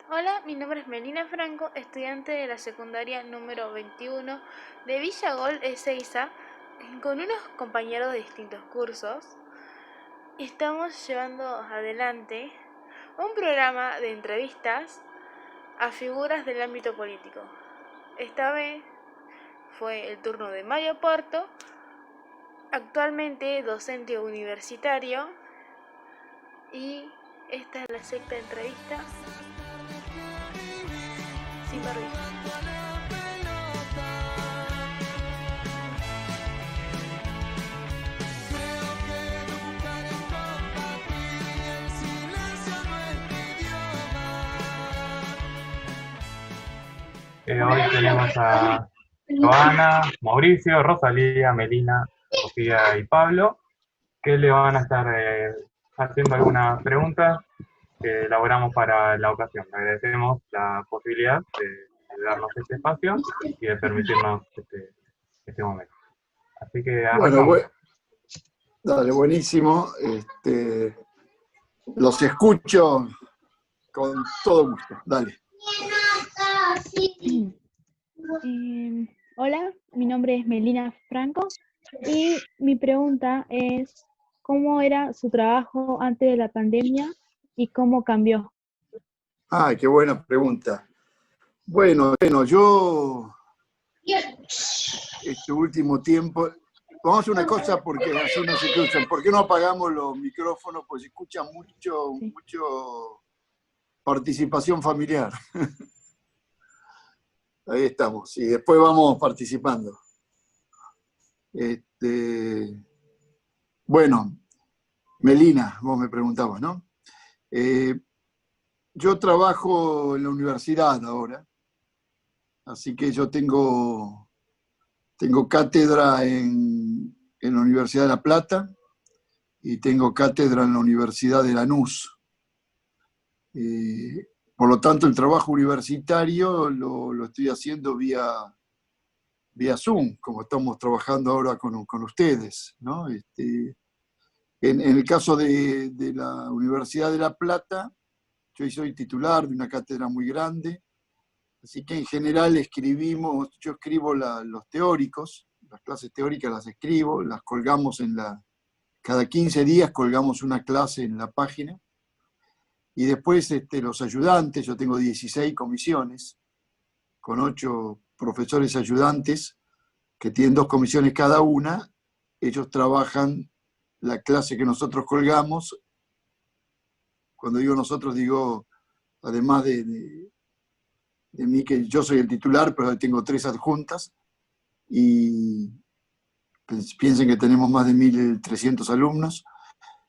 Hola, mi nombre es Melina Franco, estudiante de la secundaria número 21 de Villagol Ezeiza. Con unos compañeros de distintos cursos, estamos llevando adelante un programa de entrevistas a figuras del ámbito político. Esta vez fue el turno de Mario Porto, actualmente docente universitario, y esta es la sexta entrevista sin barbijo. Hoy tenemos a Joana, Mauricio, Rosalía, Melina, Sofía y Pablo, que le van a estar haciendo algunas preguntas que elaboramos para la ocasión. Le agradecemos la posibilidad de darnos este espacio y de permitirnos este momento. Así que Bueno, arrancamos. dale, buenísimo. Los escucho con todo gusto. Dale. Hola, mi nombre es Melina Franco y mi pregunta es, ¿cómo era su trabajo antes de la pandemia y cómo cambió? Qué buena pregunta. Bueno, yo este último tiempo, vamos a hacer una cosa porque así no se escuchan. ¿Por qué no apagamos los micrófonos? Pues se escucha Sí. mucho participación familiar. Ahí estamos. Y después vamos participando. Bueno, Melina, vos me preguntabas, ¿no? Yo trabajo en la universidad ahora, así que yo tengo cátedra en la Universidad de La Plata y tengo cátedra en la Universidad de Lanús. Por lo tanto, el trabajo universitario lo estoy haciendo vía Zoom, como estamos trabajando ahora con ustedes, ¿no? En el caso de la Universidad de La Plata, yo soy titular de una cátedra muy grande, así que en general yo escribo los teóricos, las clases teóricas las escribo, las colgamos cada 15 días colgamos una clase en la página, y después los ayudantes, yo tengo 16 comisiones, con 8 profesores ayudantes, que tienen 2 comisiones cada una, ellos trabajan la clase que nosotros colgamos. Cuando digo nosotros, digo, además de mí, que yo soy el titular, pero tengo 3 adjuntas, y piensen que tenemos más de 1.300 alumnos,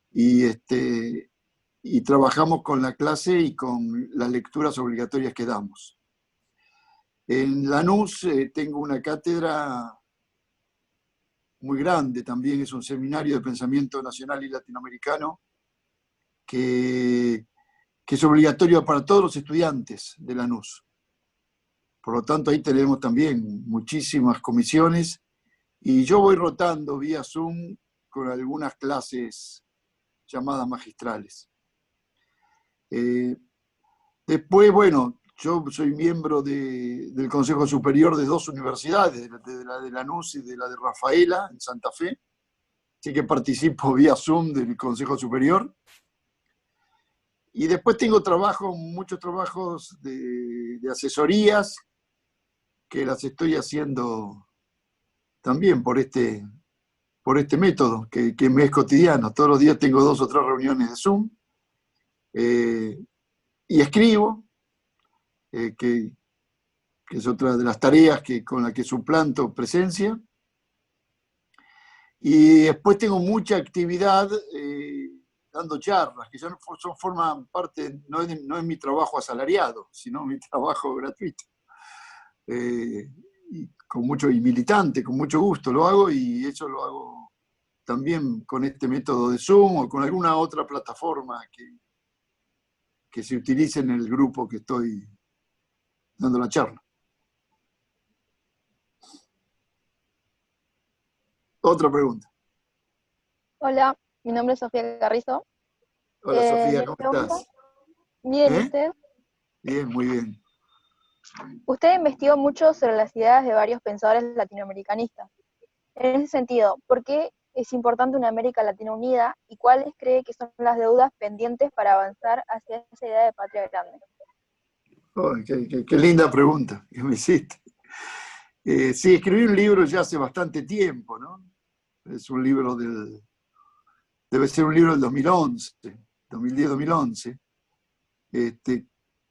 y trabajamos con la clase y con las lecturas obligatorias que damos. En Lanús tengo una cátedra muy grande, también es un seminario de pensamiento nacional y latinoamericano que es obligatorio para todos los estudiantes de Lanús. Por lo tanto, ahí tenemos también muchísimas comisiones, y yo voy rotando vía Zoom con algunas clases llamadas magistrales. Después, bueno, yo soy miembro del Consejo Superior de 2 universidades, de la de Lanús y de la de Rafaela, en Santa Fe. Así que participo vía Zoom del Consejo Superior. Y después tengo muchos trabajos de asesorías, que las estoy haciendo también por este método, que me es cotidiano. Todos los días tengo 2 o 3 reuniones de Zoom, y escribo, que es otra de las tareas con la que suplanto presencia. Y después tengo mucha actividad dando charlas, que forman parte, no es mi trabajo asalariado, sino mi trabajo gratuito. Y militante, con mucho gusto lo hago, y eso lo hago también con este método de Zoom o con alguna otra plataforma que se utilice en el grupo que estoy dando la charla. Otra pregunta. Hola, mi nombre es Sofía Carrizo. Hola Sofía, Mi ¿cómo pregunta, estás? bien, ¿y usted? Bien, muy bien. Usted investigó mucho sobre las ideas de varios pensadores latinoamericanistas. En ese sentido, ¿por qué es importante una América Latina unida y cuáles cree que son las deudas pendientes para avanzar hacia esa idea de patria grande? Oh, qué linda pregunta que me hiciste. Sí, escribí un libro ya hace bastante tiempo, ¿no? Es un libro debe ser un libro del 2011, 2010-2011.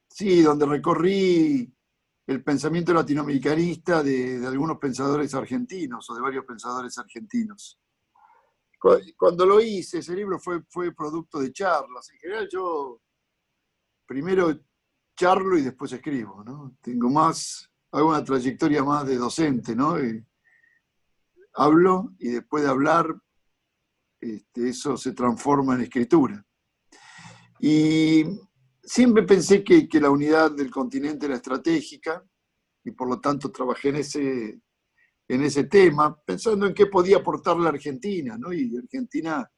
Sí, donde recorrí el pensamiento latinoamericanista de algunos pensadores argentinos o de varios pensadores argentinos. Cuando lo hice, ese libro fue producto de charlas. En general yo primero charlo y después escribo, ¿no? Hago una trayectoria más de docente, ¿no? Hablo y después de hablar, eso se transforma en escritura. Y siempre pensé que la unidad del continente era estratégica y por lo tanto trabajé en ese tema, pensando en qué podía aportar la Argentina, ¿no? Y Argentina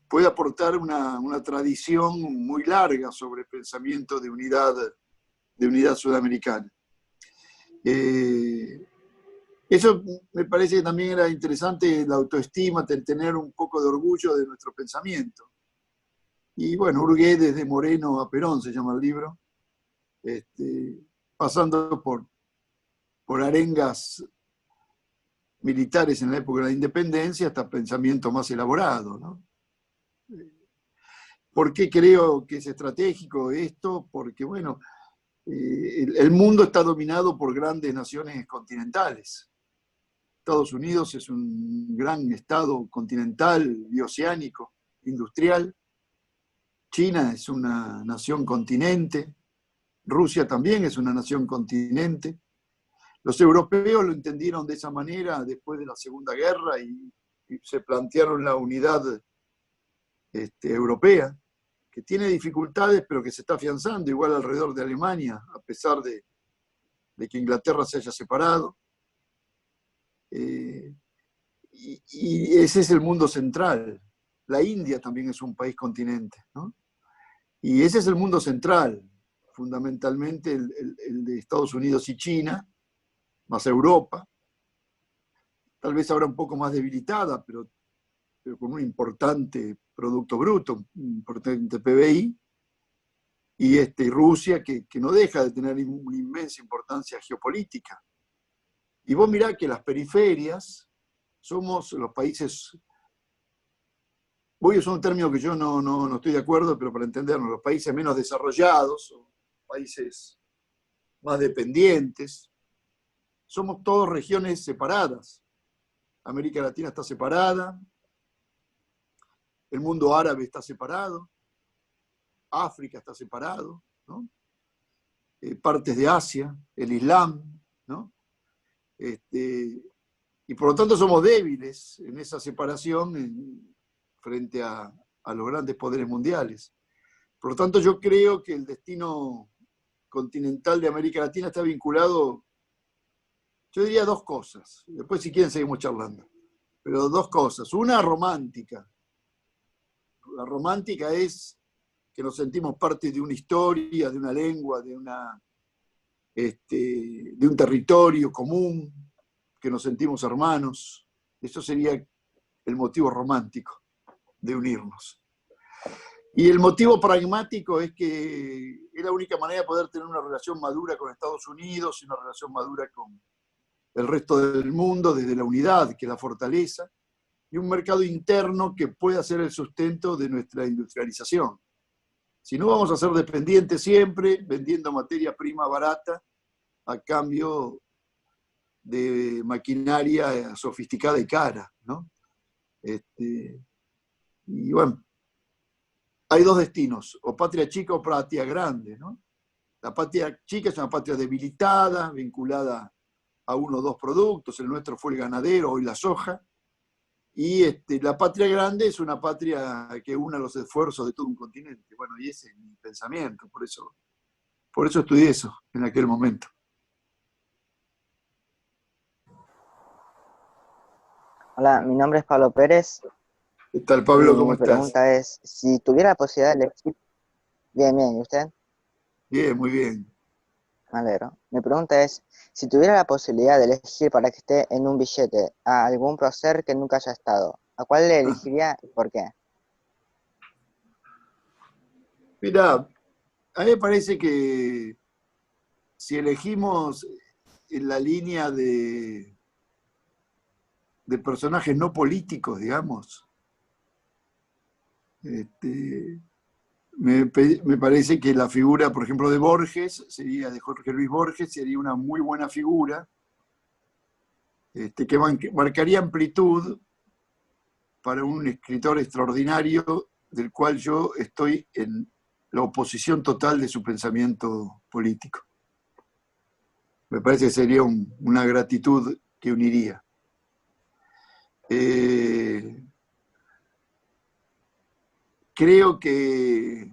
puede aportar una tradición muy larga sobre pensamiento de unidad sudamericana. Eso me parece que también era interesante, la autoestima, tener un poco de orgullo de nuestro pensamiento. Y bueno, hurgué desde Moreno a Perón, se llama el libro, pasando por arengas militares en la época de la independencia hasta pensamiento más elaborado, ¿no? ¿Por qué creo que es estratégico esto? Porque, bueno, el mundo está dominado por grandes naciones continentales. Estados Unidos es un gran estado continental, bioceánico, industrial. China es una nación continente. Rusia también es una nación continente. Los europeos lo entendieron de esa manera después de la Segunda Guerra y se plantearon la unidad europea, que tiene dificultades, pero que se está afianzando, igual alrededor de Alemania, a pesar de que Inglaterra se haya separado. Y ese es el mundo central. La India también es un país continente, ¿no? Y ese es el mundo central, fundamentalmente el de Estados Unidos y China, más Europa, tal vez ahora un poco más debilitada, pero con un importante Producto Bruto, un importante PBI, y Rusia, que no deja de tener una inmensa importancia geopolítica. Y vos mirá que las periferias somos los países, voy a usar un término que yo no estoy de acuerdo, pero para entendernos, los países menos desarrollados, o países más dependientes, somos todos regiones separadas. América Latina está separada, el mundo árabe está separado, África está separado, ¿no? Partes de Asia, el Islam, ¿no? Y por lo tanto somos débiles en esa separación frente a los grandes poderes mundiales. Por lo tanto, yo creo que el destino continental de América Latina está vinculado, yo diría dos cosas, después si quieren seguimos charlando, pero dos cosas. Una, romántica. La romántica es que nos sentimos parte de una historia, de una lengua, de un territorio común, que nos sentimos hermanos. Eso sería el motivo romántico de unirnos. Y el motivo pragmático es que es la única manera de poder tener una relación madura con Estados Unidos y una relación madura con el resto del mundo desde la unidad, que es la fortaleza, y un mercado interno que pueda ser el sustento de nuestra industrialización. Si no, vamos a ser dependientes siempre, vendiendo materia prima barata a cambio de maquinaria sofisticada y cara, ¿no? Y bueno, hay dos destinos, o patria chica o patria grande, ¿no? La patria chica es una patria debilitada, vinculada a uno o dos productos, el nuestro fue el ganadero, hoy la soja, y la patria grande es una patria que une los esfuerzos de todo un continente. Bueno, y ese es mi pensamiento, por eso estudié eso en aquel momento. Hola, mi nombre es Pablo Pérez. ¿Qué tal, Pablo? ¿Cómo Mi estás? pregunta es, si tuviera la posibilidad de elegir... Bien, bien, ¿y usted? Bien, muy bien. Me alegro. Mi pregunta es, si tuviera la posibilidad de elegir para que esté en un billete a algún prócer que nunca haya estado, ¿a cuál le elegiría y por qué? Mira, a mí me parece que si elegimos en la línea de personajes no políticos, digamos, me parece que la figura, por ejemplo, de Borges, de Jorge Luis Borges, sería una muy buena figura, que marcaría amplitud para un escritor extraordinario del cual yo estoy en la oposición total de su pensamiento político. Me parece que sería una gratitud que uniría. Creo que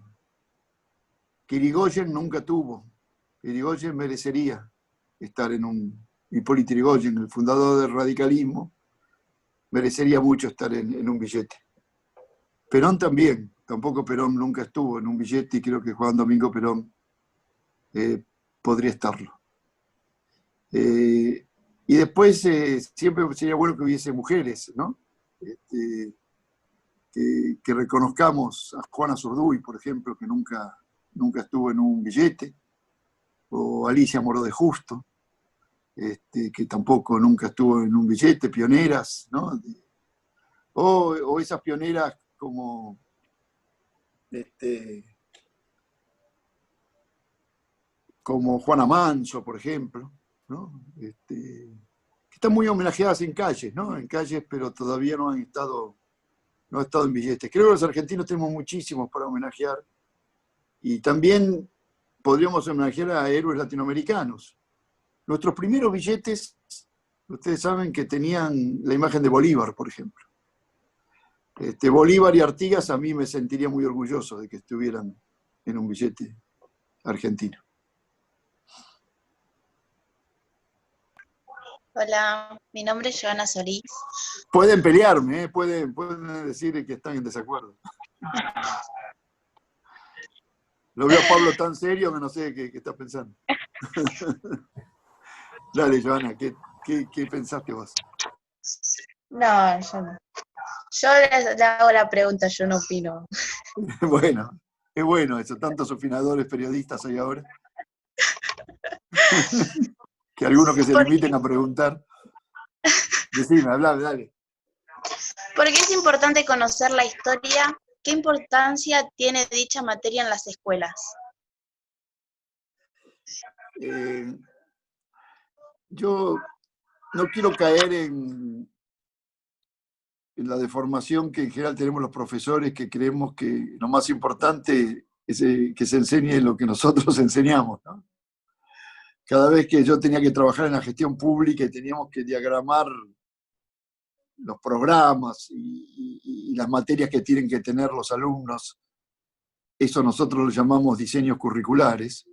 Irigoyen nunca tuvo. Irigoyen merecería estar en Hipólito Yrigoyen, el fundador del radicalismo, merecería mucho estar en un billete. Perón también, tampoco Perón nunca estuvo en un billete y creo que Juan Domingo Perón podría estarlo. Y después siempre sería bueno que hubiese mujeres, ¿no? Que reconozcamos a Juana Zurduy, por ejemplo, que nunca estuvo en un billete, o Alicia Moró de Justo, que tampoco nunca estuvo en un billete, pioneras, ¿no? O esas pioneras como como Juana Manso, por ejemplo, ¿no? Que están muy homenajeadas en calles, ¿no? En calles, pero todavía no han estado en billetes. Creo que los argentinos tenemos muchísimos para homenajear y también podríamos homenajear a héroes latinoamericanos. Nuestros primeros billetes, ustedes saben que tenían la imagen de Bolívar, por ejemplo. Bolívar y Artigas, a mí me sentiría muy orgulloso de que estuvieran en un billete argentino. Hola, mi nombre es Joana Solís. Pueden pelearme, pueden decir que están en desacuerdo. Lo veo a Pablo tan serio que no sé qué está pensando. Dale, Joana, ¿qué pensaste vos? No, yo no. Yo le hago la pregunta, yo no opino. Bueno, es bueno eso, tantos opinadores periodistas hay ahora. Que algunos que se limiten a preguntar. Decime, habla, dale. ¿Por qué es importante conocer la historia? ¿Qué importancia tiene dicha materia en las escuelas? Yo no quiero caer en la deformación que en general tenemos los profesores, que creemos que lo más importante es que se enseñe lo que nosotros enseñamos, ¿no? Cada vez que yo tenía que trabajar en la gestión pública y teníamos que diagramar los programas y las materias que tienen que tener los alumnos, eso nosotros lo llamamos diseños curriculares.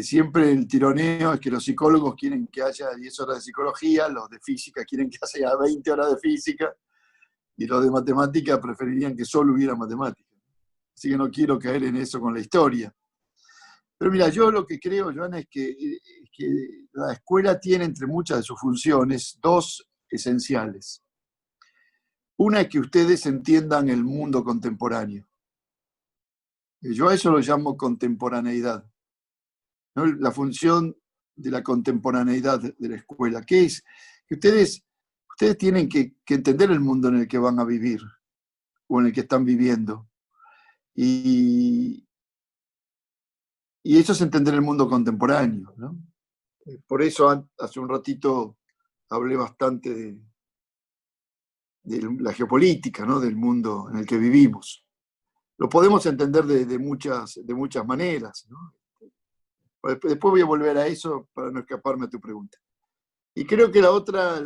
Siempre el tironeo es que los psicólogos quieren que haya 10 horas de psicología, los de física quieren que haya 20 horas de física, y los de matemática preferirían que solo hubiera matemática. Así que no quiero caer en eso con la historia. Pero mira, yo lo que creo, Joana, es que la escuela tiene entre muchas de sus funciones dos esenciales. Una es que ustedes entiendan el mundo contemporáneo. Yo a eso lo llamo contemporaneidad, ¿no? La función de la contemporaneidad de la escuela, que es que ustedes tienen que entender el mundo en el que van a vivir o en el que están viviendo. Y eso es entender el mundo contemporáneo, ¿no? Por eso hace un ratito hablé bastante de la geopolítica, ¿no? Del mundo en el que vivimos. Lo podemos entender de muchas maneras, ¿no? Después voy a volver a eso para no escaparme a tu pregunta. Y creo que la otra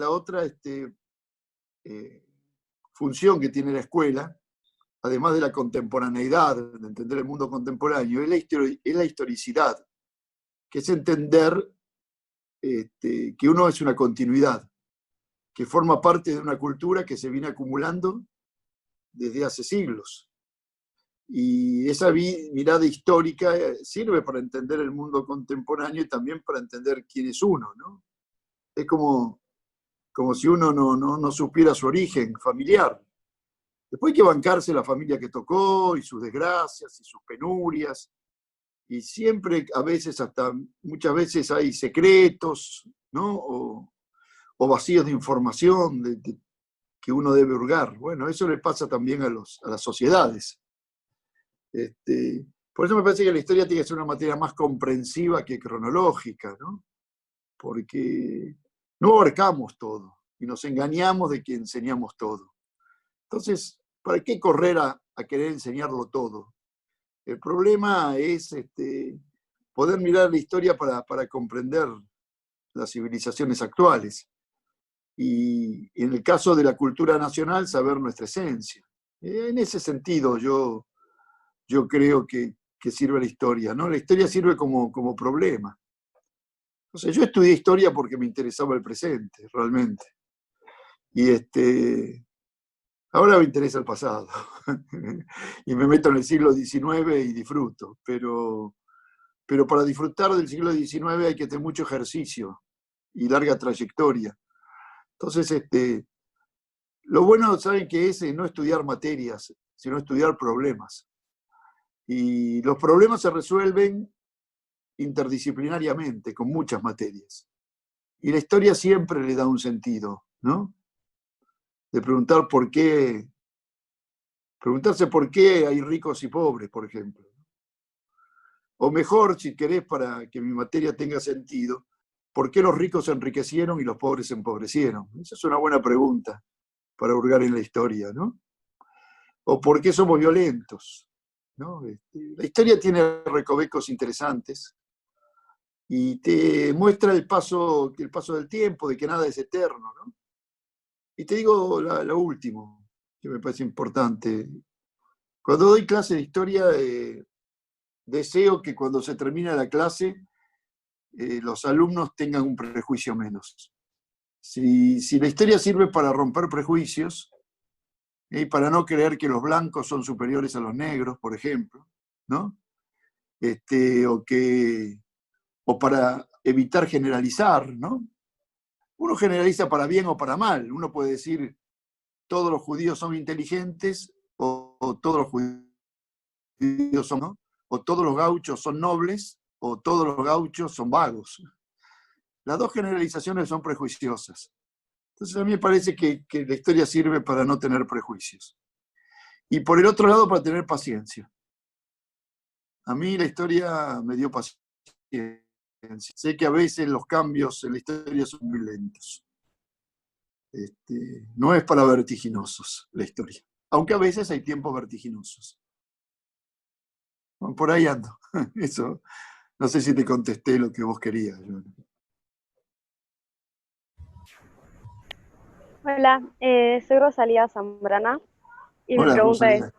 función que tiene la escuela, además de la contemporaneidad, de entender el mundo contemporáneo, es la historicidad, que es entender que uno es una continuidad, que forma parte de una cultura que se viene acumulando desde hace siglos. Y esa mirada histórica sirve para entender el mundo contemporáneo y también para entender quién es uno, ¿no? Es como si uno no supiera su origen familiar. Después hay que bancarse la familia que tocó y sus desgracias y sus penurias. Y siempre, a veces, hasta muchas veces hay secretos, ¿no? O vacíos de información que uno debe hurgar. Bueno, eso le pasa también a las sociedades. Por eso me parece que la historia tiene que ser una materia más comprensiva que cronológica, ¿no? Porque no abarcamos todo y nos engañamos de que enseñamos todo. Entonces, ¿para qué correr a querer enseñarlo todo? El problema es poder mirar la historia para comprender las civilizaciones actuales. Y en el caso de la cultura nacional, saber nuestra esencia. En ese sentido, yo creo que sirve la historia, ¿no? La historia sirve como problema. O sea, yo estudié historia porque me interesaba el presente, realmente. Y ahora me interesa el pasado. Y me meto en el siglo XIX y disfruto. Pero para disfrutar del siglo XIX hay que tener mucho ejercicio y larga trayectoria. Entonces, lo bueno, ¿saben qué es? No estudiar materias, sino estudiar problemas. Y los problemas se resuelven interdisciplinariamente, con muchas materias. Y la historia siempre le da un sentido, ¿no? De preguntarse por qué hay ricos y pobres, por ejemplo. O mejor, si querés, para que mi materia tenga sentido, ¿por qué los ricos se enriquecieron y los pobres se empobrecieron? Esa es una buena pregunta para hurgar en la historia, ¿no? O ¿por qué somos violentos? ¿No? La historia tiene recovecos interesantes y te muestra el paso del tiempo, de que nada es eterno, ¿no? Y te digo lo último, que me parece importante. Cuando doy clase de historia, deseo que cuando se termina la clase, los alumnos tengan un prejuicio menos. Si la historia sirve para romper prejuicios, y para no creer que los blancos son superiores a los negros, por ejemplo, ¿no? O para evitar generalizar, ¿no? Uno generaliza para bien o para mal. Uno puede decir, todos los judíos son inteligentes, o todos los judíos son, ¿no? O todos los gauchos son nobles, o todos los gauchos son vagos. Las dos generalizaciones son prejuiciosas. Entonces a mí me parece que la historia sirve para no tener prejuicios. Y por el otro lado, para tener paciencia. A mí la historia me dio paciencia. Sé que a veces los cambios en la historia son muy lentos. No es para vertiginosos la historia, aunque a veces hay tiempos vertiginosos. Bueno, por ahí ando. Eso, no sé si te contesté lo que vos querías. Hola, soy Rosalía Zambrana y mi Hola, pregunta Rosalía. es,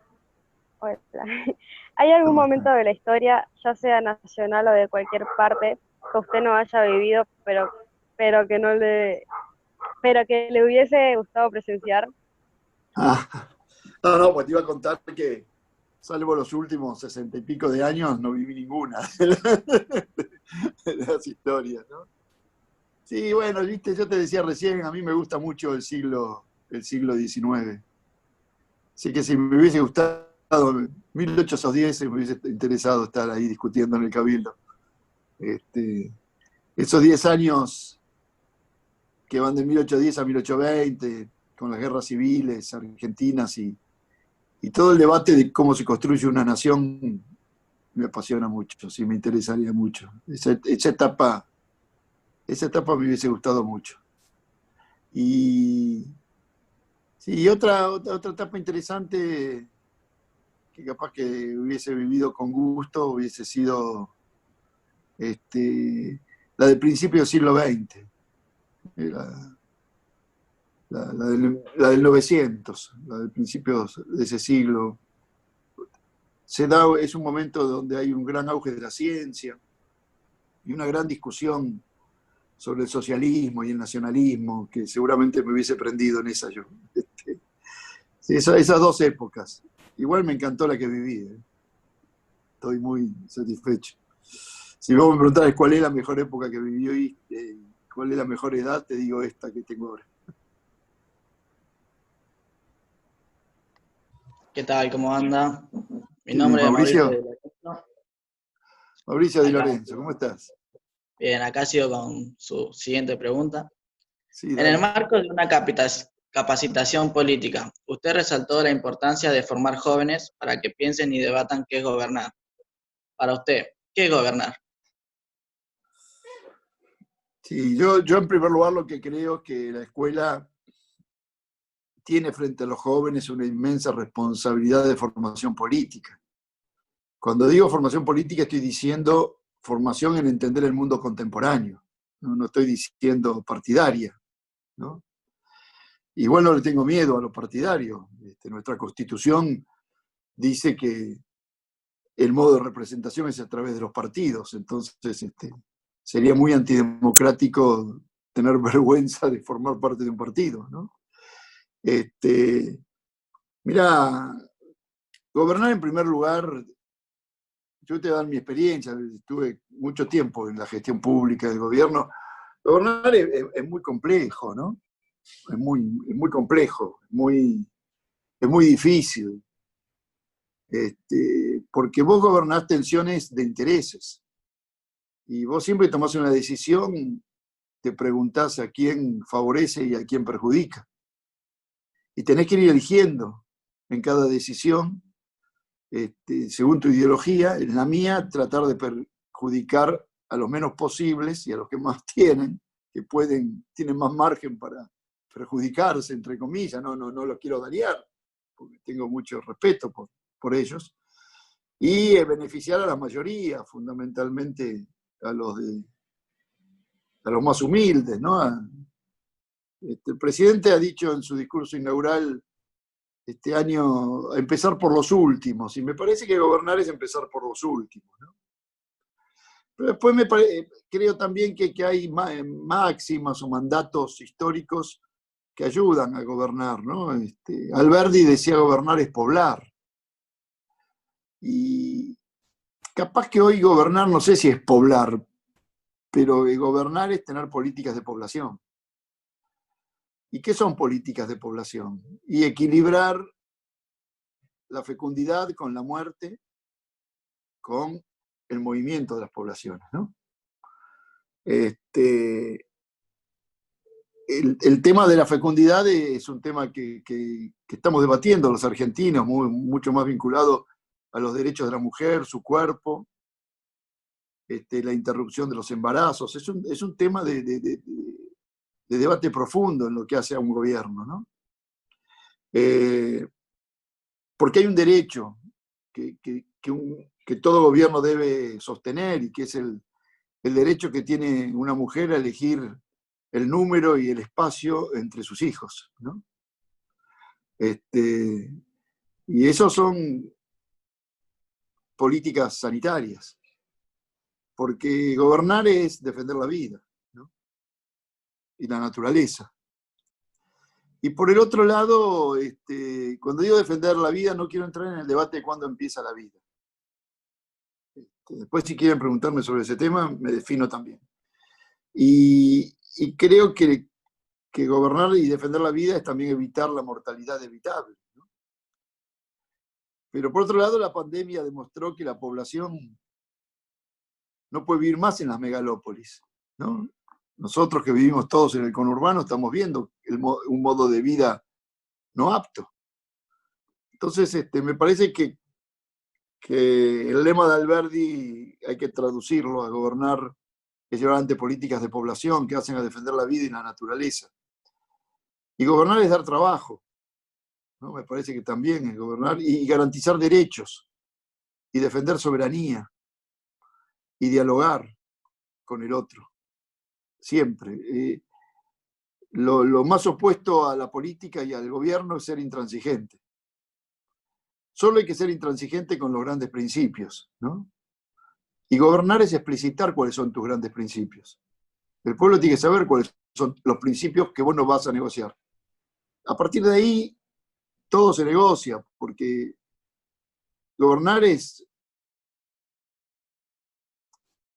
hola, ¿hay algún ¿Cómo momento estás? de la historia, ya sea nacional o de cualquier parte, que usted no haya vivido, pero que no le, pero que le hubiese gustado presenciar? Ah, no, pues te iba a contar que, salvo los últimos 60 y pico de años, no viví ninguna de las historias, ¿no? Sí, bueno, viste, yo te decía recién, a mí me gusta mucho el siglo XIX. Así que si me hubiese gustado 1810, me hubiese interesado estar ahí discutiendo en el Cabildo. Esos 10 años que van de 1810 a 1820, con las guerras civiles argentinas y todo el debate de cómo se construye una nación, me apasiona mucho, sí, me interesaría mucho. Esa etapa me hubiese gustado mucho. Y sí, otra etapa interesante que capaz que hubiese vivido con gusto hubiese sido la del principio del siglo XX, la del 900, la del principio de ese siglo. Es un momento donde hay un gran auge de la ciencia y una gran discusión sobre el socialismo y el nacionalismo, que seguramente me hubiese prendido en esa yo. Sí, esas dos épocas. igual me encantó la que viví. Estoy muy satisfecho. Si vos me preguntás cuál es la mejor época que viví, cuál es la mejor edad, te digo esta que tengo ahora. ¿Qué tal? ¿Cómo anda? Mi Sí, nombre es Mauricio Mauricio. de Lorenzo. Mauricio Di Acá, Lorenzo, ¿cómo estás? bien, acá sigo con su siguiente pregunta. Sí, En el dale. marco de una capacitación política, usted resaltó la importancia de formar jóvenes para que piensen y debatan qué es gobernar. Para usted, ¿qué es gobernar? Sí, yo en primer lugar lo que creo es que la escuela tiene frente a los jóvenes una inmensa responsabilidad de formación política. Cuando digo formación política estoy diciendo formación en entender el mundo contemporáneo, no estoy diciendo partidaria, ¿no? Igual no le tengo miedo a los partidarios. Nuestra Constitución dice que el modo de representación es a través de los partidos, entonces sería muy antidemocrático tener vergüenza de formar parte de un partido, ¿no? Mira, gobernar en primer lugar, yo te voy a dar mi experiencia, estuve mucho tiempo en la gestión pública del gobierno. Gobernar es muy complejo, ¿no? Es muy complejo, es muy difícil, porque vos gobernás tensiones de intereses y vos siempre tomás una decisión, te preguntás a quién favorece y a quién perjudica. Y tenés que ir eligiendo en cada decisión, según tu ideología. En la mía, tratar de perjudicar a los menos posibles y a los que más tienen, que tienen más margen para perjudicarse, entre comillas. No los quiero dañar, porque tengo mucho respeto por ellos. Y beneficiar a la mayoría, fundamentalmente a los más humildes, ¿no? El presidente ha dicho en su discurso inaugural este año empezar por los últimos, y me parece que gobernar es empezar por los últimos, ¿no? Pero después creo también que hay máximas o mandatos históricos que ayudan a gobernar, ¿no? Alberdi decía gobernar es poblar. Y capaz que hoy gobernar, no sé si es poblar, pero gobernar es tener políticas de población. ¿Y qué son políticas de población? Y equilibrar la fecundidad con la muerte, con el movimiento de las poblaciones, ¿no? El tema de la fecundidad es un tema que estamos debatiendo los argentinos, mucho más vinculado a los derechos de la mujer, su cuerpo, la interrupción de los embarazos. Es un tema de debate profundo en lo que hace a un gobierno, ¿no? Porque hay un derecho que todo gobierno debe sostener, y que es el derecho que tiene una mujer a elegir el número y el espacio entre sus hijos, ¿no? Y eso son políticas sanitarias, porque gobernar es defender la vida, ¿no? Y la naturaleza. Y por el otro lado, cuando digo defender la vida, no quiero entrar en el debate de cuándo empieza la vida. Después, si quieren preguntarme sobre ese tema, me defino también. Y creo que gobernar y defender la vida es también evitar la mortalidad evitable, ¿no? Pero por otro lado, la pandemia demostró que la población no puede vivir más en las megalópolis, ¿no? Nosotros que vivimos todos en el conurbano estamos viendo un modo de vida no apto. Entonces, me parece que el lema de Alberdi hay que traducirlo a gobernar, es llevar ante políticas de población que hacen a defender la vida y la naturaleza. Y gobernar es dar trabajo, ¿no? Me parece que también es gobernar y garantizar derechos y defender soberanía y dialogar con el otro, siempre. Lo más opuesto a la política y al gobierno es ser intransigente. Solo hay que ser intransigente con los grandes principios, ¿no? Y gobernar es explicitar cuáles son tus grandes principios. El pueblo tiene que saber cuáles son los principios que vos no vas a negociar. A partir de ahí, todo se negocia, porque gobernar es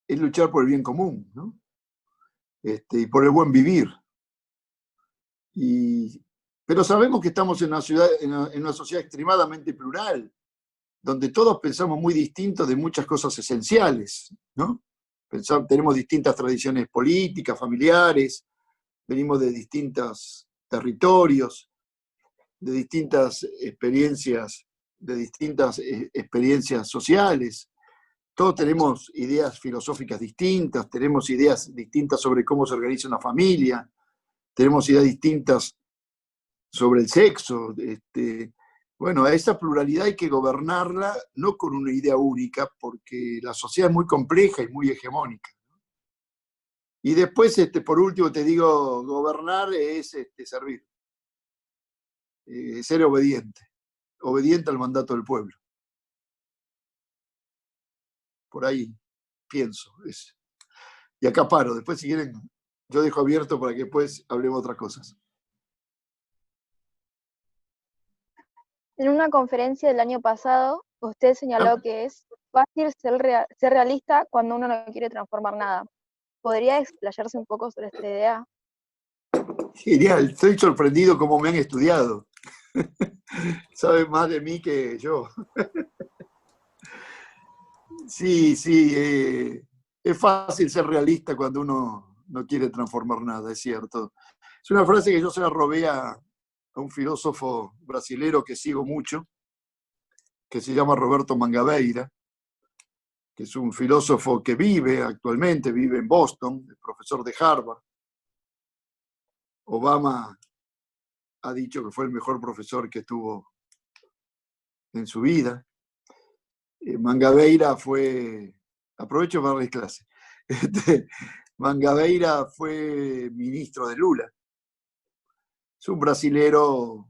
luchar por el bien común, ¿no? Y por el buen vivir. Pero sabemos que estamos en una sociedad extremadamente plural, donde todos pensamos muy distintos de muchas cosas esenciales, ¿no? Tenemos distintas tradiciones políticas, familiares, venimos de distintos territorios, de distintas experiencias sociales. Todos tenemos ideas filosóficas distintas, tenemos ideas distintas sobre cómo se organiza una familia, tenemos ideas distintas sobre el sexo. Bueno, a esa pluralidad hay que gobernarla no con una idea única, porque la sociedad es muy compleja y muy hegemónica. Y después, por último, te digo, gobernar es servir, ser obediente al mandato del pueblo. Por ahí pienso. Y acá paro. Después, si quieren, yo dejo abierto para que después hablemos de otras cosas. En una conferencia del año pasado, usted señaló que es fácil ser realista cuando uno no quiere transformar nada. ¿Podría explayarse un poco sobre esta idea? Genial, estoy sorprendido cómo me han estudiado. Saben más de mí que yo. Sí, es fácil ser realista cuando uno no quiere transformar nada, es cierto. Es una frase que yo se la robé a un filósofo brasilero que sigo mucho, que se llama Roberto Mangabeira, que es un filósofo que actualmente vive en Boston, es profesor de Harvard. Obama ha dicho que fue el mejor profesor que tuvo en su vida. Mangabeira aprovecho para darles clase, Mangabeira fue ministro de Lula. Es un brasilero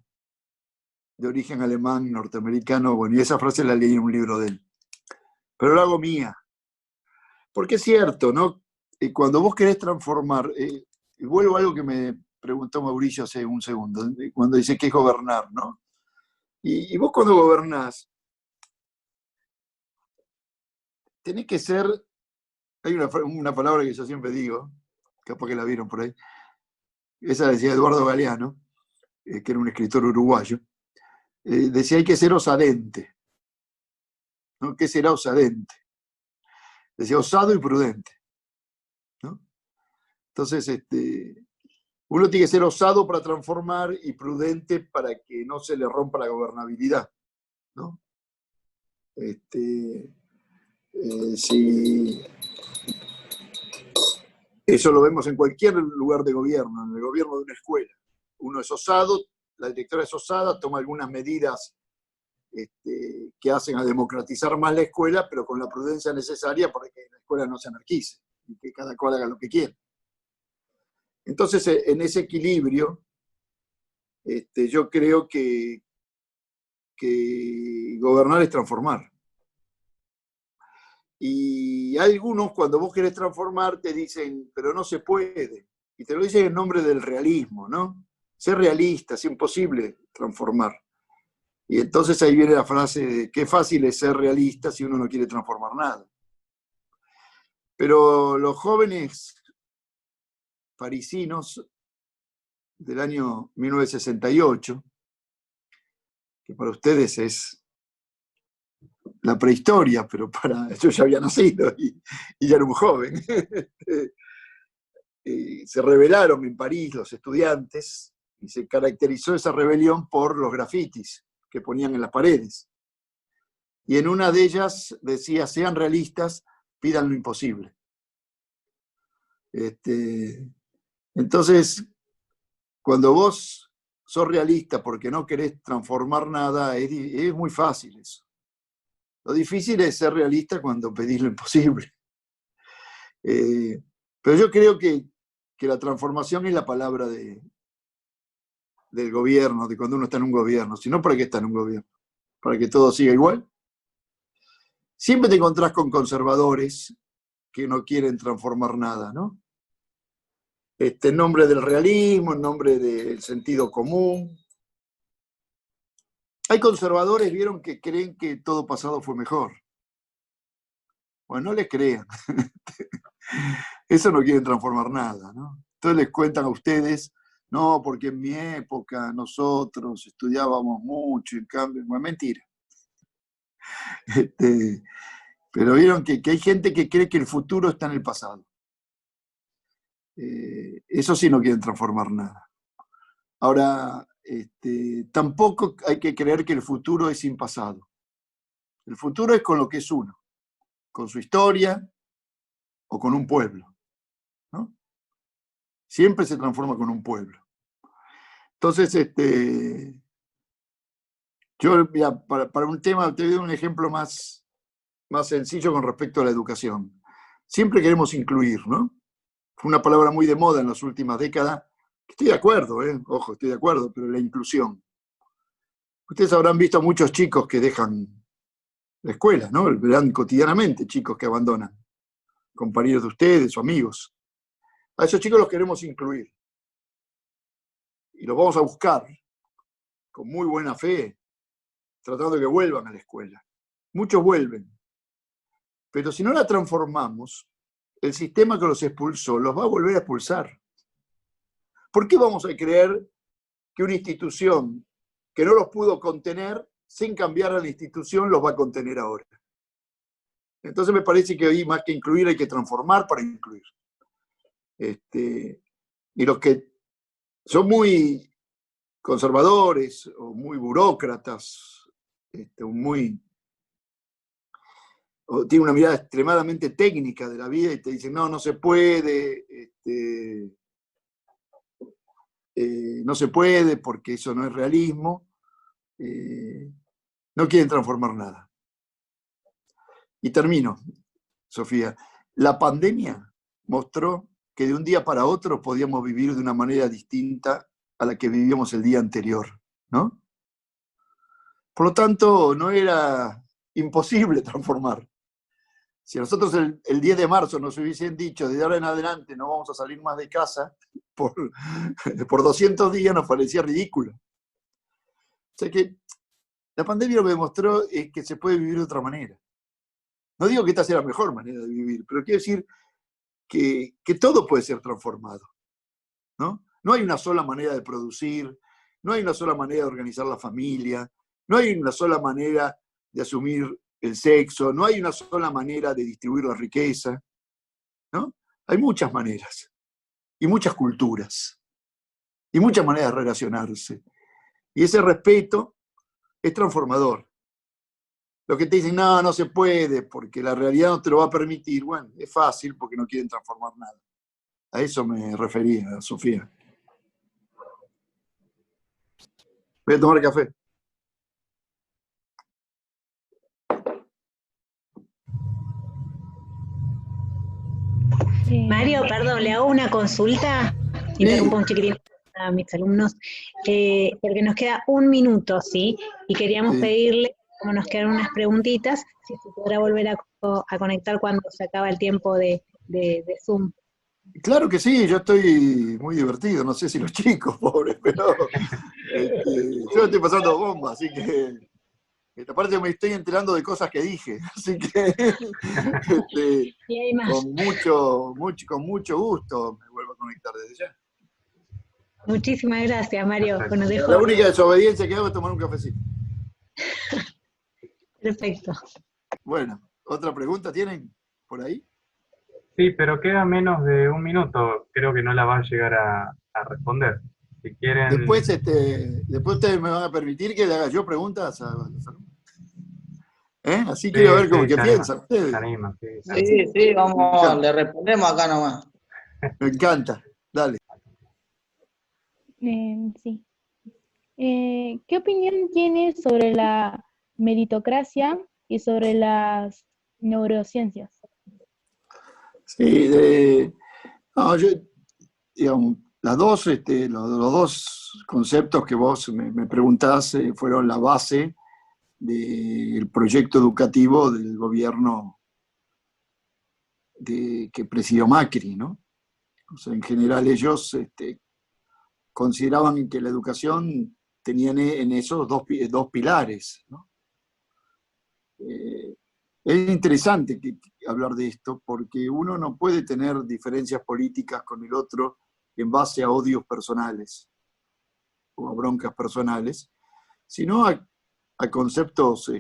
de origen alemán, norteamericano, bueno, y esa frase la leí en un libro de él. Pero la hago mía. Porque es cierto, ¿no? Cuando vos querés transformar, y vuelvo a algo que me preguntó Mauricio hace un segundo, cuando dice que es gobernar, ¿no? Y vos cuando gobernás, tenés que ser, hay una palabra que yo siempre digo, capaz que la vieron por ahí, esa decía Eduardo Galeano, que era un escritor uruguayo, decía hay que ser osadente, ¿no? ¿Qué será osadente? Decía osado y prudente, ¿no? Entonces, uno tiene que ser osado para transformar y prudente para que no se le rompa la gobernabilidad, ¿no? Si eso lo vemos en cualquier lugar de gobierno, en el gobierno de una escuela. Uno es osado, la directora es osada, toma algunas medidas que hacen a democratizar más la escuela, pero con la prudencia necesaria para que la escuela no se anarquice y que cada cual haga lo que quiera. Entonces, en ese equilibrio, yo creo que gobernar es transformar. Y algunos, cuando vos querés transformar, te dicen, pero no se puede. Y te lo dicen en nombre del realismo, ¿no? Ser realista, es imposible transformar. Y entonces ahí viene la frase de qué fácil es ser realista si uno no quiere transformar nada. Pero los jóvenes parisinos del año 1968, que para ustedes es la prehistoria, pero yo ya había nacido y ya era un joven, se rebelaron en París los estudiantes y se caracterizó esa rebelión por los grafitis que ponían en las paredes. Y en una de ellas decía, sean realistas, pidan lo imposible. Entonces, cuando vos sos realista porque no querés transformar nada, es muy fácil eso. Lo difícil es ser realista cuando pedís lo imposible. Pero yo creo que la transformación es la palabra del gobierno, de cuando uno está en un gobierno. Si no, ¿para qué está en un gobierno? ¿Para que todo siga igual? Siempre te encontrás con conservadores que no quieren transformar nada, ¿no? En nombre del realismo, en nombre del sentido común. Hay conservadores, vieron, que creen que todo pasado fue mejor. Bueno, no les crean. Eso no quieren transformar nada, ¿no? Entonces les cuentan a ustedes, no, porque en mi época nosotros estudiábamos mucho, en cambio, bueno, mentira. Pero vieron que hay gente que cree que el futuro está en el pasado. Eso sí no quieren transformar nada. Ahora, tampoco hay que creer que el futuro es sin pasado. El futuro es con lo que es uno, con su historia o con un pueblo, ¿no? Siempre se transforma con un pueblo. Entonces, yo, mira, para un tema, te doy un ejemplo más sencillo con respecto a la educación. Siempre queremos incluir, ¿no? Fue una palabra muy de moda en las últimas décadas. Estoy de acuerdo, ojo, estoy de acuerdo, pero la inclusión. Ustedes habrán visto a muchos chicos que dejan la escuela, ¿no? Verán cotidianamente chicos que abandonan, compañeros de ustedes o amigos. A esos chicos los queremos incluir. Y los vamos a buscar con muy buena fe, tratando de que vuelvan a la escuela. Muchos vuelven. Pero si no la transformamos, el sistema que los expulsó los va a volver a expulsar. ¿Por qué vamos a creer que una institución que no los pudo contener, sin cambiar a la institución, los va a contener ahora? Entonces me parece que hoy más que incluir hay que transformar para incluir. Y los que son muy conservadores o muy burócratas, o tienen una mirada extremadamente técnica de la vida y te dicen, no se puede, no se puede porque eso no es realismo, no quieren transformar nada. Y termino, Sofía. La pandemia mostró que de un día para otro podíamos vivir de una manera distinta a la que vivíamos el día anterior, ¿no? Por lo tanto, no era imposible transformar. Si a nosotros el 10 de marzo nos hubiesen dicho, de ahora en adelante no vamos a salir más de casa, por 200 días nos parecía ridículo. O sea que la pandemia lo que demostró es que se puede vivir de otra manera. No digo que esta sea la mejor manera de vivir, pero quiero decir que todo puede ser transformado, ¿no? No hay una sola manera de producir, no hay una sola manera de organizar la familia, no hay una sola manera de asumir el sexo, no hay una sola manera de distribuir la riqueza, ¿no? Hay muchas maneras, y muchas culturas, y muchas maneras de relacionarse. Y ese respeto es transformador. Los que te dicen, no se puede, porque la realidad no te lo va a permitir, bueno, es fácil porque no quieren transformar nada. A eso me refería, Sofía. Voy a tomar café. Mario, perdón, le hago una consulta. Interrumpo un chiquitín a mis alumnos, porque nos queda un minuto, ¿sí? Y queríamos pedirle, como nos quedan unas preguntitas, si se podrá volver a conectar cuando se acaba el tiempo de Zoom. Claro que sí, yo estoy muy divertido, no sé si los chicos, pobres, pero yo estoy pasando bomba, así que aparte me estoy enterando de cosas que dije, así que con mucho gusto me vuelvo a conectar desde ya. Muchísimas gracias, Mario. Bueno, La única desobediencia que hago es tomar un cafecito. Perfecto. Bueno, ¿otra pregunta tienen por ahí? Sí, pero queda menos de un minuto. Creo que no la va a llegar a responder. Si quieren... Después ustedes me van a permitir que le haga yo preguntas a los alumnos. Así quiero ver qué piensan ustedes. Sí, vamos, le respondemos acá nomás. Me encanta, dale. Sí. ¿Qué opinión tienes sobre la meritocracia y sobre las neurociencias? Sí, digamos, los dos conceptos que vos me preguntás fueron la base del proyecto educativo del gobierno que presidió Macri, ¿no? O sea, en general ellos consideraban que la educación tenían en esos dos pilares, ¿no? Es interesante hablar de esto, porque uno no puede tener diferencias políticas con el otro en base a odios personales o a broncas personales, sino a conceptos,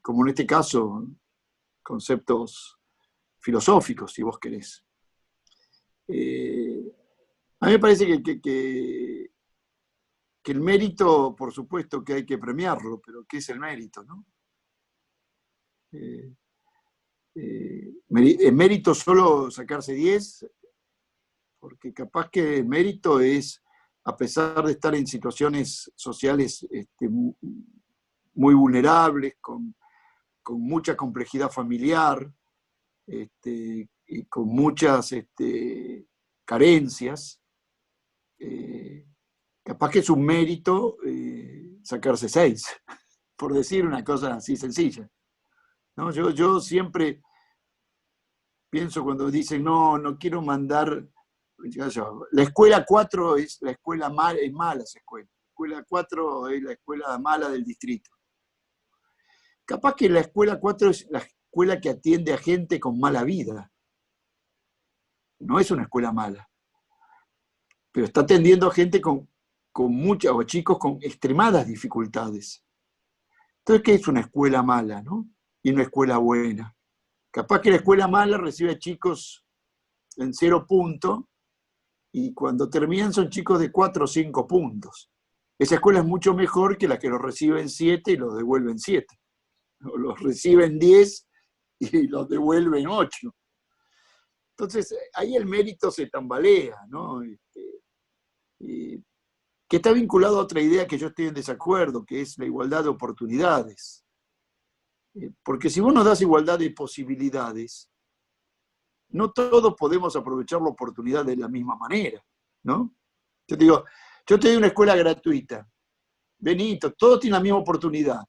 como en este caso, conceptos filosóficos, si vos querés. A mí me parece que el mérito, por supuesto que hay que premiarlo, pero ¿qué es el mérito, no? Mérito solo sacarse 10, porque capaz que el mérito es, a pesar de estar en situaciones sociales muy vulnerables, con mucha complejidad familiar, y con muchas carencias, capaz que es un mérito sacarse 6, por decir una cosa así sencilla, ¿no? Yo siempre pienso cuando dicen, no quiero mandar, la escuela 4 es la escuela mala, es mala esa escuela. La escuela 4 es la escuela mala del distrito. Capaz que la escuela 4 es la escuela que atiende a gente con mala vida. No es una escuela mala. Pero está atendiendo a gente con muchas, o chicos con extremadas dificultades. Entonces, ¿qué es una escuela mala, no? Y una escuela buena. Capaz que la escuela mala recibe chicos en 0 puntos y cuando terminan son chicos de 4 o 5 puntos. Esa escuela es mucho mejor que la que los reciben 7 y los devuelven 7. O los reciben 10 y los devuelven 8. Entonces, ahí el mérito se tambalea, ¿no? Que está vinculado a otra idea que yo estoy en desacuerdo, que es la igualdad de oportunidades. Porque si vos nos das igualdad de posibilidades, no todos podemos aprovechar la oportunidad de la misma manera, ¿no? Yo te digo, yo te doy una escuela gratuita, Benito, todos tienen la misma oportunidad.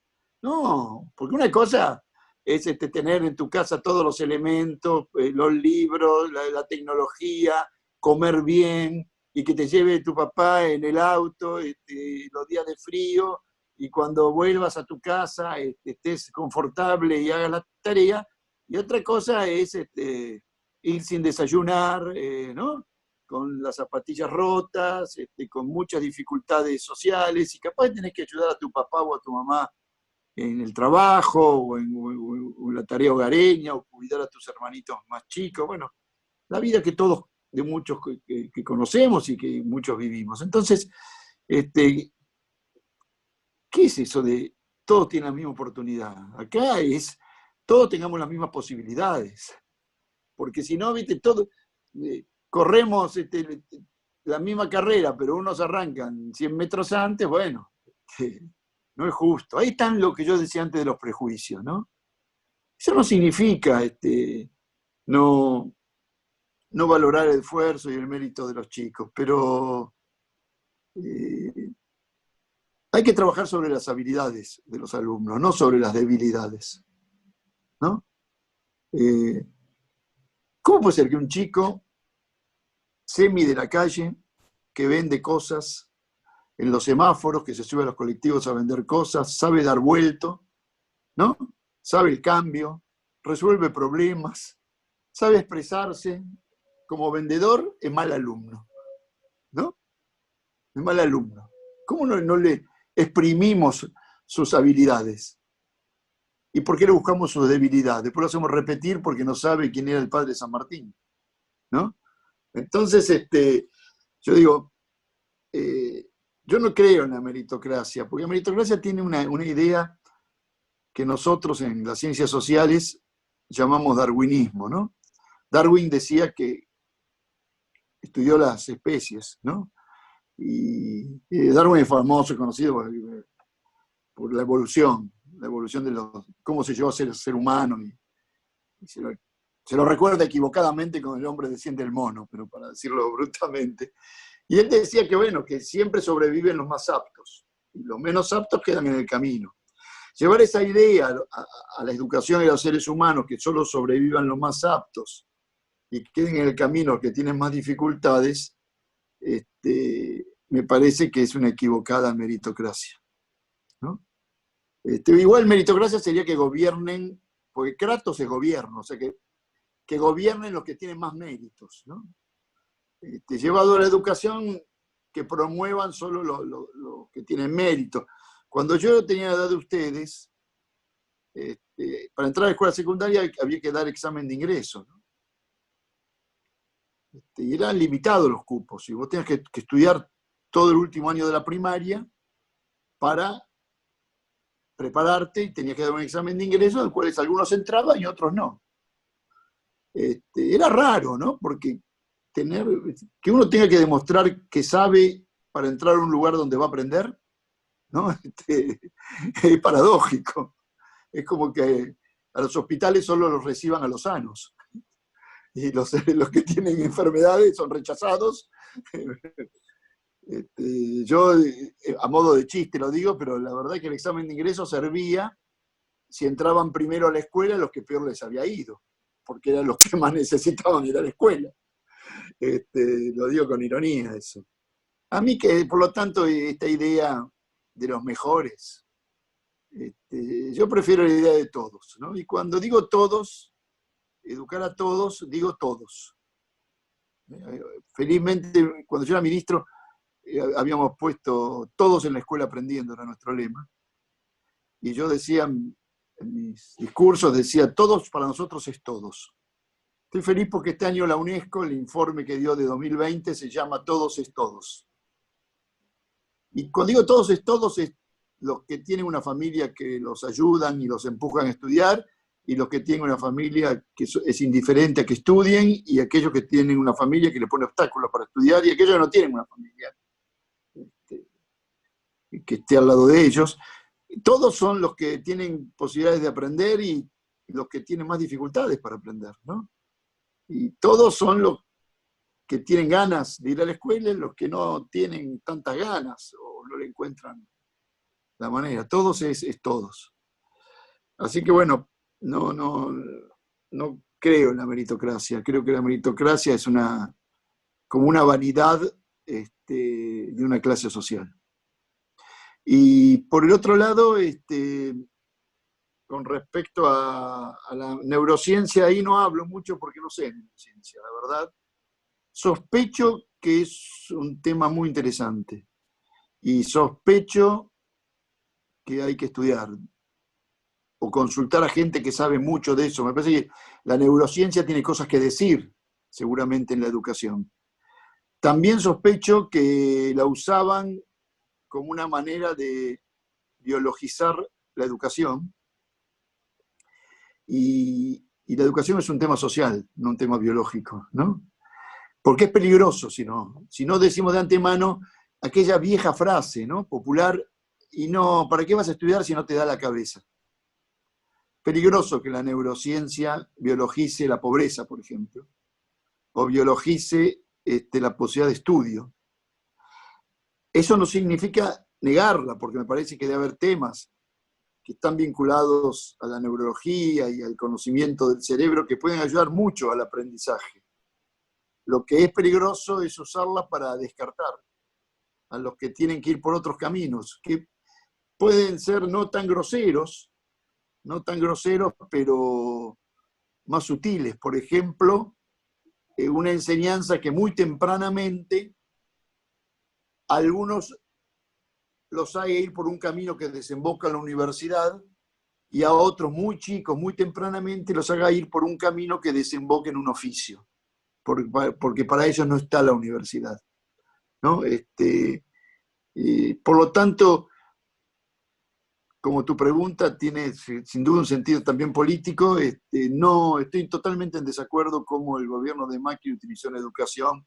No, porque una cosa es tener en tu casa todos los elementos, los libros, la tecnología, comer bien, y que te lleve tu papá en el auto los días de frío, y cuando vuelvas a tu casa estés confortable y hagas la tarea. Y otra cosa es ir sin desayunar, ¿no? Con las zapatillas rotas, con muchas dificultades sociales, y capaz tenés que ayudar a tu papá o a tu mamá en el trabajo, o en la tarea hogareña, o cuidar a tus hermanitos más chicos. Bueno, la vida que todos, de muchos que conocemos y que muchos vivimos. Entonces, ¿qué es eso de todos tienen la misma oportunidad? Acá es, todos tengamos las mismas posibilidades. Porque si no, viste, todos corremos la misma carrera, pero unos arrancan 100 metros antes, bueno, no es justo. Ahí están lo que yo decía antes de los prejuicios, ¿no? Eso no significa no valorar el esfuerzo y el mérito de los chicos, pero hay que trabajar sobre las habilidades de los alumnos, no sobre las debilidades, ¿no? ¿Cómo puede ser que un chico semi de la calle, que vende cosas en los semáforos, que se sube a los colectivos a vender cosas, sabe dar vuelto, ¿no? Sabe el cambio, resuelve problemas, sabe expresarse como vendedor, es mal alumno, ¿no? Es mal alumno. ¿Cómo no le exprimimos sus habilidades? ¿Y por qué le buscamos sus debilidades? Después lo hacemos repetir porque no sabe quién era el padre de San Martín, ¿no? Entonces, yo digo, yo no creo en la meritocracia, porque la meritocracia tiene una idea que nosotros en las ciencias sociales llamamos darwinismo, ¿no? Darwin decía que estudió las especies, ¿no? Y Darwin es famoso y conocido por la evolución de cómo se llegó a ser ser humano, y se lo recuerda equivocadamente con el hombre desciende del mono, pero para decirlo brutalmente. Y él decía que, bueno, que siempre sobreviven los más aptos, y los menos aptos quedan en el camino. Llevar esa idea a la educación de los seres humanos, que solo sobrevivan los más aptos y queden en el camino los que tienen más dificultades, me parece que es una equivocada meritocracia, ¿no? Igual meritocracia sería que gobiernen, porque Kratos es gobierno, o sea, que gobiernen los que tienen más méritos, ¿no? Llevado a la educación, que promuevan solo los que tienen mérito. Cuando yo tenía la edad de ustedes, para entrar a la escuela secundaria había que dar examen de ingreso, ¿no? Y eran limitados los cupos, y vos tenías que estudiar todo el último año de la primaria para prepararte, y tenías que dar un examen de ingreso, en el cual algunos entraban y otros no. Era raro, ¿no? Porque que uno tenga que demostrar que sabe para entrar a un lugar donde va a aprender, ¿no? Es paradójico. Es como que a los hospitales solo los reciban a los sanos. Y los que tienen enfermedades son rechazados. Yo, a modo de chiste lo digo, pero la verdad es que el examen de ingreso servía si entraban primero a la escuela los que peor les había ido, porque eran los que más necesitaban ir a la escuela. Lo digo con ironía eso. A mí que, por lo tanto, esta idea de los mejores, yo prefiero la idea de todos, ¿no? Y cuando digo todos, educar a todos, digo todos. Felizmente, cuando yo era ministro, habíamos puesto todos en la escuela aprendiendo, era nuestro lema. Y yo decía, en mis discursos, decía, todos para nosotros es todos. Estoy feliz porque este año la UNESCO, el informe que dio de 2020, se llama Todos es Todos. Y cuando digo todos es todos, es los que tienen una familia que los ayudan y los empujan a estudiar, y los que tienen una familia que es indiferente a que estudien, y aquellos que tienen una familia que le pone obstáculos para estudiar, y aquellos que no tienen una familia que esté al lado de ellos. Todos son los que tienen posibilidades de aprender y los que tienen más dificultades para aprender, ¿no? Y todos son los que tienen ganas de ir a la escuela, los que no tienen tantas ganas o no le encuentran la manera. Todos es todos. Así que bueno, no creo en la meritocracia. Creo que la meritocracia es como una vanidad de una clase social. Y por el otro lado, con respecto a la neurociencia, ahí no hablo mucho porque no sé de neurociencia, la verdad. Sospecho que es un tema muy interesante y sospecho que hay que estudiar o consultar a gente que sabe mucho de eso. Me parece que la neurociencia tiene cosas que decir, seguramente, en la educación. También sospecho que la usaban como una manera de biologizar la educación. Y la educación es un tema social, no un tema biológico, ¿no? Porque es peligroso si no decimos de antemano aquella vieja frase, ¿no? Popular, y no, ¿para qué vas a estudiar si no te da la cabeza? Peligroso que la neurociencia biologice la pobreza, por ejemplo, o biologice la posibilidad de estudio. Eso no significa negarla, porque me parece que debe haber temas que están vinculados a la neurología y al conocimiento del cerebro que pueden ayudar mucho al aprendizaje. Lo que es peligroso es usarla para descartar a los que tienen que ir por otros caminos, que pueden ser no tan groseros, pero más sutiles. Por ejemplo, una enseñanza que muy tempranamente algunos los haga ir por un camino que desemboca en la universidad, y a otros muy chicos, muy tempranamente, los haga ir por un camino que desemboque en un oficio, porque para ellos no está la universidad, ¿no? Por lo tanto, como tu pregunta tiene sin duda un sentido también político, no estoy totalmente en desacuerdo cómo el gobierno de Macri utilizó en la educación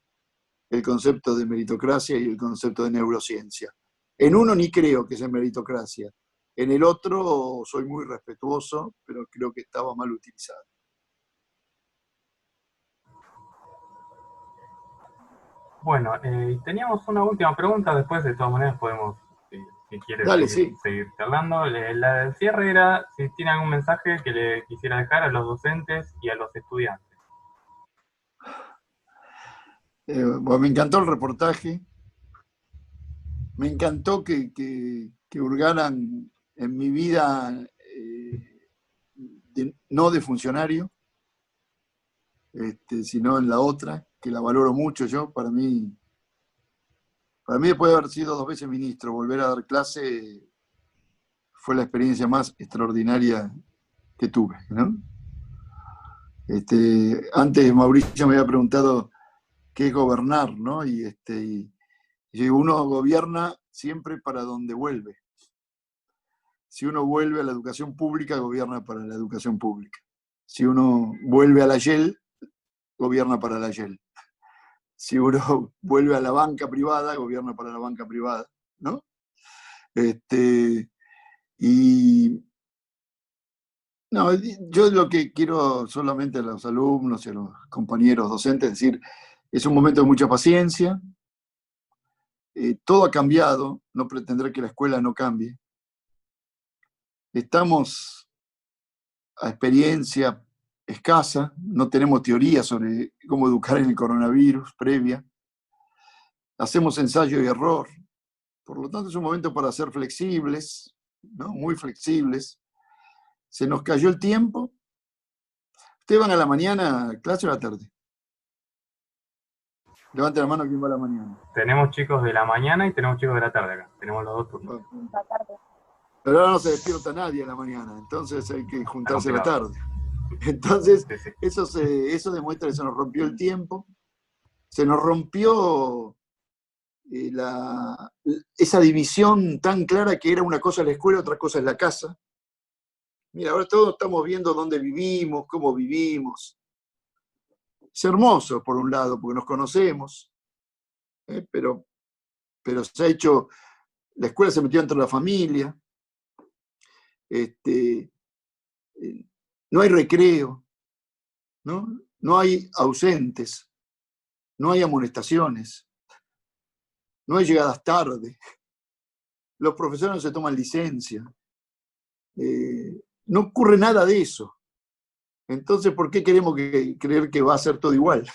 el concepto de meritocracia y el concepto de neurociencia. En uno ni creo que sea meritocracia, en el otro soy muy respetuoso, pero creo que estaba mal utilizado. Bueno, teníamos una última pregunta, después de todas maneras podemos, si quieres, Dale, seguir charlando. La del cierre era si tiene algún mensaje que le quisiera dejar a los docentes y a los estudiantes. Bueno, me encantó el reportaje. Me encantó que hurgaran en mi vida, no de funcionario, sino en la otra, que la valoro mucho yo. Para mí, después de haber sido 2 veces ministro, volver a dar clase fue la experiencia más extraordinaria que tuve, ¿no? Antes Mauricio me había preguntado qué es gobernar, ¿no? Y yo digo, uno gobierna siempre para donde vuelve. Si uno vuelve a la educación pública, gobierna para la educación pública. Si uno vuelve a la Yale, gobierna para la Yale. Si uno vuelve a la banca privada, gobierna para la banca privada, ¿no? Y no, yo lo que quiero solamente a los alumnos y a los compañeros docentes decir, es un momento de mucha paciencia, todo ha cambiado, no pretender que la escuela no cambie. Estamos a experiencia escasa, no tenemos teoría sobre cómo educar en el coronavirus previa, hacemos ensayo y error, por lo tanto es un momento para ser flexibles, ¿no? Muy flexibles. Se nos cayó el tiempo. ¿Ustedes van a la mañana, clase o a la tarde? Levante la mano quien va a la mañana. Tenemos chicos de la mañana y tenemos chicos de la tarde acá. Tenemos los 2 turnos. Pero ahora no se despierta nadie a la mañana, entonces hay que juntarse a la tarde. Entonces, eso demuestra que se nos rompió el tiempo, se nos rompió esa división tan clara que era una cosa la escuela, otra cosa es la casa. Mira, ahora todos estamos viendo dónde vivimos, cómo vivimos. Es hermoso, por un lado, porque nos conocemos, pero se ha hecho, la escuela se metió dentro de la familia, no hay recreo, ¿no? No hay ausentes, no hay amonestaciones, no hay llegadas tarde, los profesores no se toman licencia, no ocurre nada de eso. Entonces, ¿por qué queremos creer que va a ser todo igual?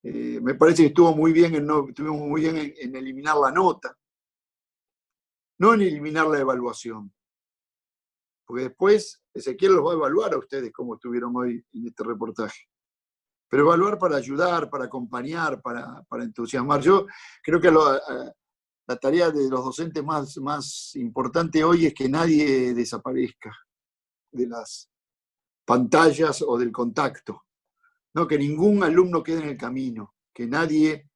Me parece que estuvimos muy bien en eliminar la nota, no en eliminar la evaluación. Porque después Ezequiel los va a evaluar a ustedes como estuvieron hoy en este reportaje. Pero evaluar para ayudar, para acompañar, para entusiasmar. Yo creo que la tarea de los docentes más importante hoy es que nadie desaparezca de las pantallas o del contacto. No, que ningún alumno quede en el camino, que nadie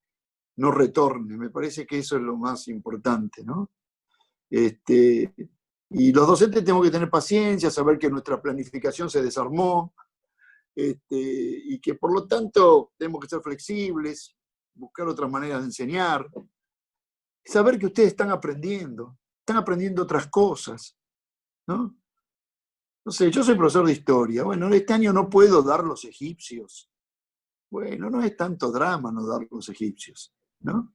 no retorne. Me parece que eso es lo más importante, ¿no? Y los docentes tenemos que tener paciencia, saber que nuestra planificación se desarmó, y que por lo tanto tenemos que ser flexibles, buscar otras maneras de enseñar, saber que ustedes están aprendiendo otras cosas, ¿no? No sé, yo soy profesor de historia, bueno, este año no puedo dar los egipcios. Bueno, no es tanto drama no dar los egipcios, ¿no?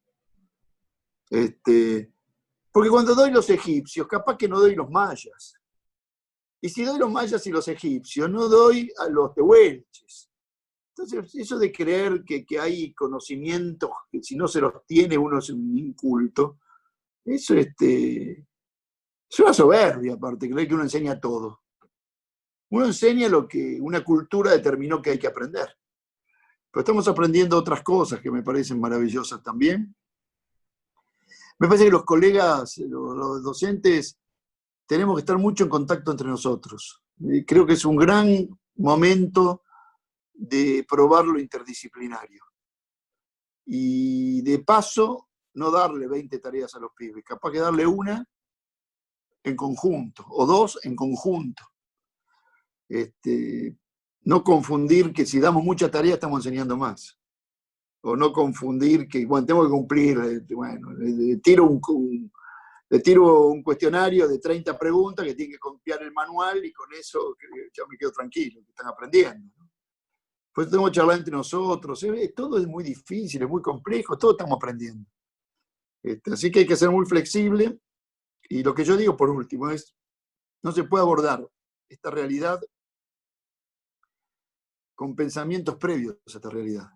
Porque cuando doy los egipcios, capaz que no doy los mayas. Y si doy los mayas y los egipcios, no doy a los tehuelches. Entonces, eso de creer que hay conocimientos que si no se los tiene uno es un inculto, eso es una soberbia, aparte, creer que uno enseña todo. Uno enseña lo que una cultura determinó que hay que aprender. Pero estamos aprendiendo otras cosas que me parecen maravillosas también. Me parece que los colegas, los docentes, tenemos que estar mucho en contacto entre nosotros. Creo que es un gran momento de probar lo interdisciplinario. Y de paso, no darle 20 tareas a los pibes, capaz que darle una en conjunto, o 2 en conjunto. No confundir que si damos mucha tarea estamos enseñando más. O no confundir que, bueno, tengo que cumplir, bueno, le tiro un cuestionario de 30 preguntas que tiene que copiar el manual y con eso ya me quedo tranquilo, que están aprendiendo, ¿no? Pues tenemos que charlar entre nosotros, todo es muy difícil, es muy complejo, todos estamos aprendiendo. Así que hay que ser muy flexible, y lo que yo digo por último es, no se puede abordar esta realidad con pensamientos previos a esta realidad.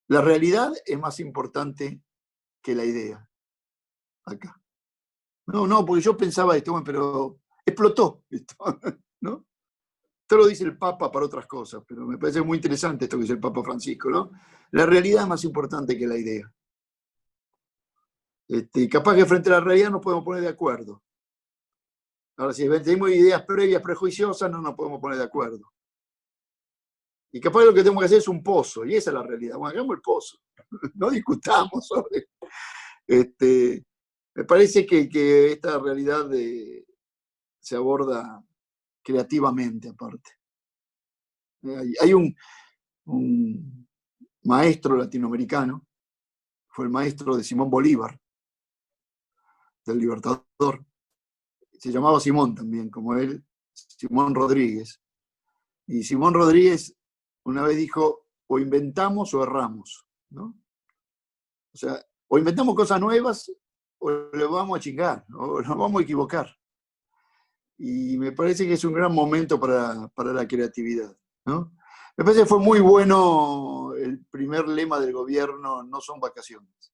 La realidad es más importante que la idea. acá. No, porque yo pensaba esto, bueno, pero explotó esto, ¿no? Esto lo dice el Papa para otras cosas, pero me parece muy interesante esto que dice el Papa Francisco, ¿no? La realidad es más importante que la idea. Capaz que frente a la realidad nos podemos poner de acuerdo. Ahora, si tenemos ideas previas, prejuiciosas, no nos podemos poner de acuerdo. Y capaz lo que tenemos que hacer es un pozo, y esa es la realidad. Bueno, hagamos el pozo. No discutamos sobre... me parece que esta realidad se aborda creativamente, aparte. Hay un maestro latinoamericano, fue el maestro de Simón Bolívar, del Libertador. Se llamaba Simón también, como él, Simón Rodríguez. Y Simón Rodríguez una vez dijo, o inventamos o erramos, ¿no? O sea, o inventamos cosas nuevas o le vamos a chingar, o nos vamos a equivocar. Y me parece que es un gran momento para la creatividad, ¿no? Me parece que fue muy bueno el primer lema del gobierno, no son vacaciones.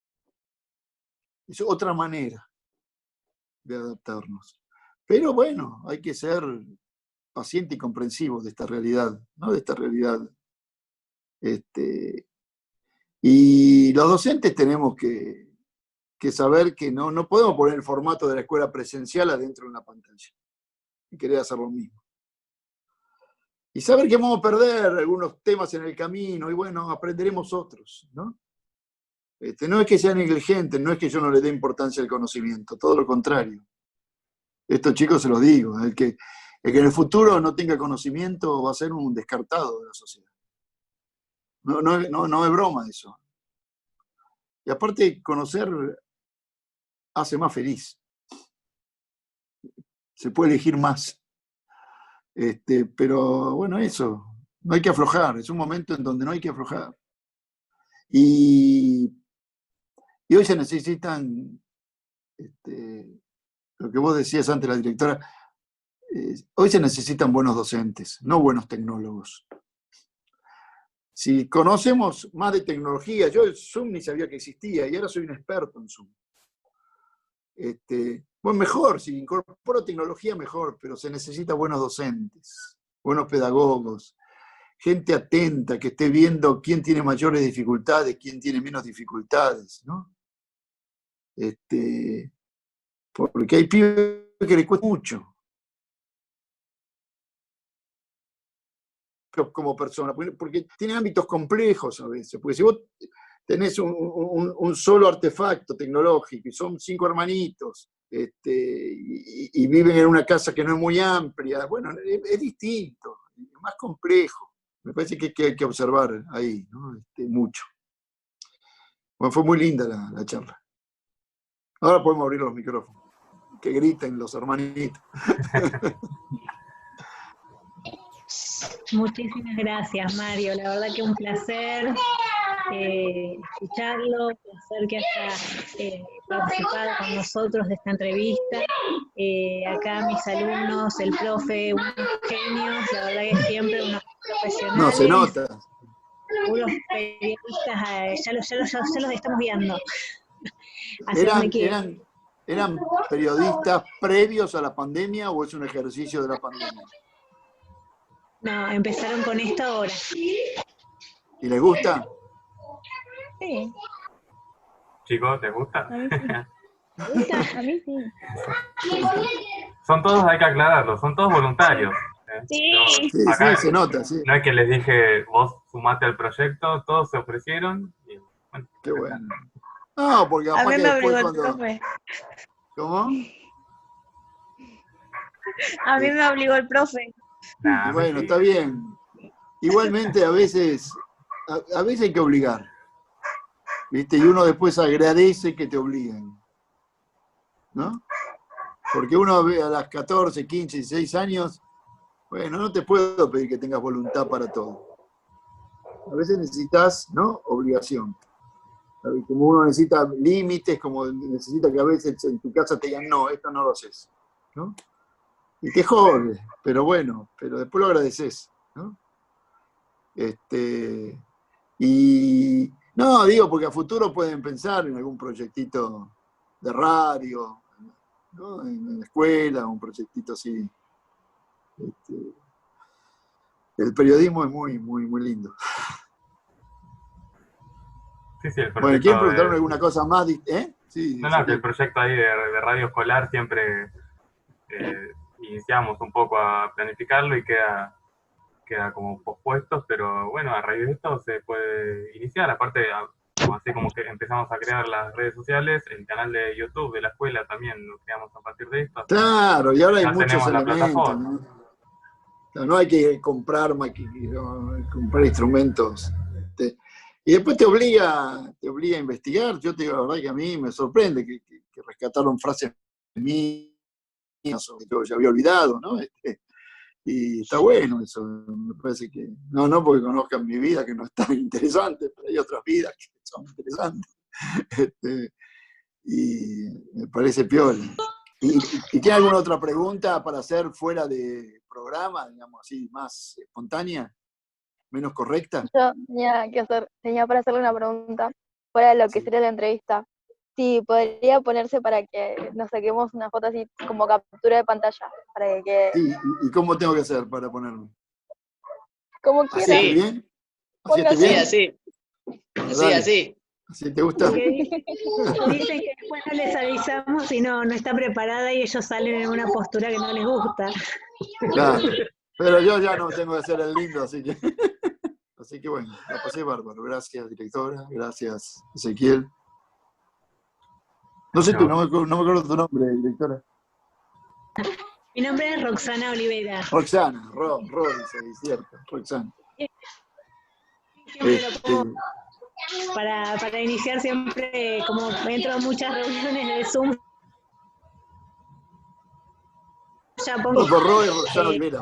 Es otra manera de adaptarnos. Pero bueno, hay que ser paciente y comprensivo de esta realidad, ¿no? De esta realidad. Y los docentes tenemos que saber que no podemos poner el formato de la escuela presencial adentro de una pantalla y querer hacer lo mismo. Y saber que vamos a perder algunos temas en el camino y bueno, aprenderemos otros, ¿no? No es que sea negligente, no es que yo no le dé importancia al conocimiento, todo lo contrario. Estos chicos se los digo, el que en el futuro no tenga conocimiento va a ser un descartado de la sociedad. No es broma eso. Y aparte, conocer hace más feliz. Se puede elegir más. Pero bueno, eso, no hay que aflojar, es un momento en donde no hay que aflojar. Y hoy se necesitan, lo que vos decías antes, la directora, hoy se necesitan buenos docentes, no buenos tecnólogos. Si conocemos más de tecnología, yo el Zoom ni sabía que existía y ahora soy un experto en Zoom. Bueno, mejor, si incorporo tecnología, mejor, pero se necesita buenos docentes, buenos pedagogos, gente atenta, que esté viendo quién tiene mayores dificultades, quién tiene menos dificultades, ¿no? Porque hay pibes que les cuesta mucho. Como persona, porque tienen ámbitos complejos a veces, porque si vos tenés un solo artefacto tecnológico y son 5 hermanitos y viven en una casa que no es muy amplia, bueno, es distinto, es más complejo. Me parece que hay que observar ahí, ¿no? Mucho. Bueno, fue muy linda la charla. Ahora podemos abrir los micrófonos, que griten los hermanitos. Muchísimas gracias, Mario. La verdad que un placer escucharlo, un placer que haya participado con nosotros de esta entrevista. Acá mis alumnos, el profe, unos genios, la verdad que siempre unos profesionales. No, se nota. Unos periodistas, ya los estamos viendo. ¿Eran periodistas previos a la pandemia o es un ejercicio de la pandemia? No, empezaron con esto ahora. ¿Y les gusta? Sí. Chicos, ¿te gusta? A mí sí. A mí sí. Son todos, hay que aclararlo, son todos voluntarios. Sí. Sí, acá, se nota, sí. No es que les dije, vos sumate al proyecto, todos se ofrecieron. Y, bueno, qué bueno. No, porque A mí aparte me obligó después el cuando... profe. ¿Cómo? A mí me obligó el profe. Nah, bueno, sí. está bien. Igualmente a veces hay que obligar. ¿Viste? Y uno después agradece que te obliguen. ¿No? Porque uno ve a las 14, 15, 16 años, bueno, no te puedo pedir que tengas voluntad para todo. A veces necesitas, ¿no? Obligación. Como uno necesita límites, como necesita que a veces en tu casa te digan, no, esto no lo haces, ¿no? Y te jode, pero bueno, pero después lo agradeces, ¿no? Y no, digo, porque a futuro pueden pensar en algún proyectito de radio, ¿no? En la escuela, un proyectito así. El periodismo es muy, muy, muy lindo. Sí, el Bueno, proyecto ¿quieren preguntarme alguna cosa más? Sí, No, que el proyecto ahí de radio escolar siempre iniciamos un poco a planificarlo y queda como pospuesto, pero bueno, a raíz de esto se puede iniciar. Aparte, así como que empezamos a crear las redes sociales, el canal de YouTube de la escuela también lo creamos a partir de esto. Claro, y ahora hay ya muchos tenemos la elementos, plataforma. ¿no? No hay que comprar instrumentos. Y después te obliga a investigar. Yo te digo, la verdad que a mí me sorprende que rescataron frases mías o que yo ya había olvidado, ¿no? Y está bueno eso. Me parece que, no porque conozcan mi vida, que no es tan interesante, pero hay otras vidas que son interesantes. Y me parece piola. ¿Y tiene alguna otra pregunta para hacer fuera de programa, digamos así, más espontánea, menos correcta? Yo tenía para hacerle una pregunta fuera de lo que sería la entrevista. Sí, podría ponerse para que nos saquemos una foto así como captura de pantalla, para que quede. Sí, ¿y cómo tengo que hacer para ponerme? Como ¿Así quiera. esté bien? ¿Así esté Póngase. bien? Así. Dale. Así. ¿Así te gusta? Dicen que después no les avisamos si no está preparada y ellos salen en una postura que no les gusta. Claro. Pero yo ya no tengo que hacer el lindo, así que... Así que bueno, la pasé bárbaro. Gracias, directora. Gracias, Ezequiel. No sé, no me acuerdo tu nombre, directora. Mi nombre es Roxana Olivera. Roxana, dice ahí, cierto, Roxana. Siempre lo pongo para iniciar siempre, como entro a muchas reuniones de Zoom. Ya pongo, por Ro y Roxana Olivera.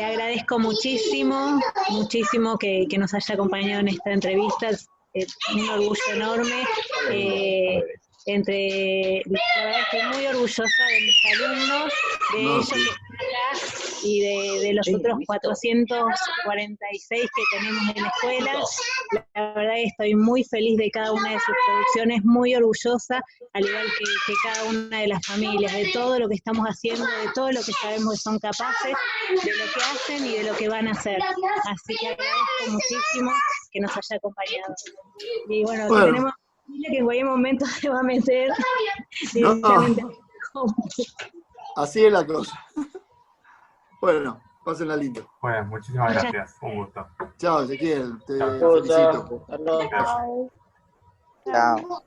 agradezco muchísimo que nos haya acompañado en esta entrevista. Es un orgullo enorme. La verdad estoy muy orgullosa de mis alumnos, de ellos que están acá y de los otros 446 que tenemos en la escuela. La verdad que estoy muy feliz de cada una de sus producciones, muy orgullosa, al igual que cada una de las familias, de todo lo que estamos haciendo, de todo lo que sabemos que son capaces, de lo que hacen y de lo que van a hacer. Así que agradezco muchísimo que nos haya acompañado. Y bueno, si tenemos que en cualquier momento se va a meter directamente. Así es la cosa. Bueno, pásenla lindo. Bueno, muchísimas gracias. Un gusto. Chao, Ezequiel. Te Chao. felicito. Chao. Chao.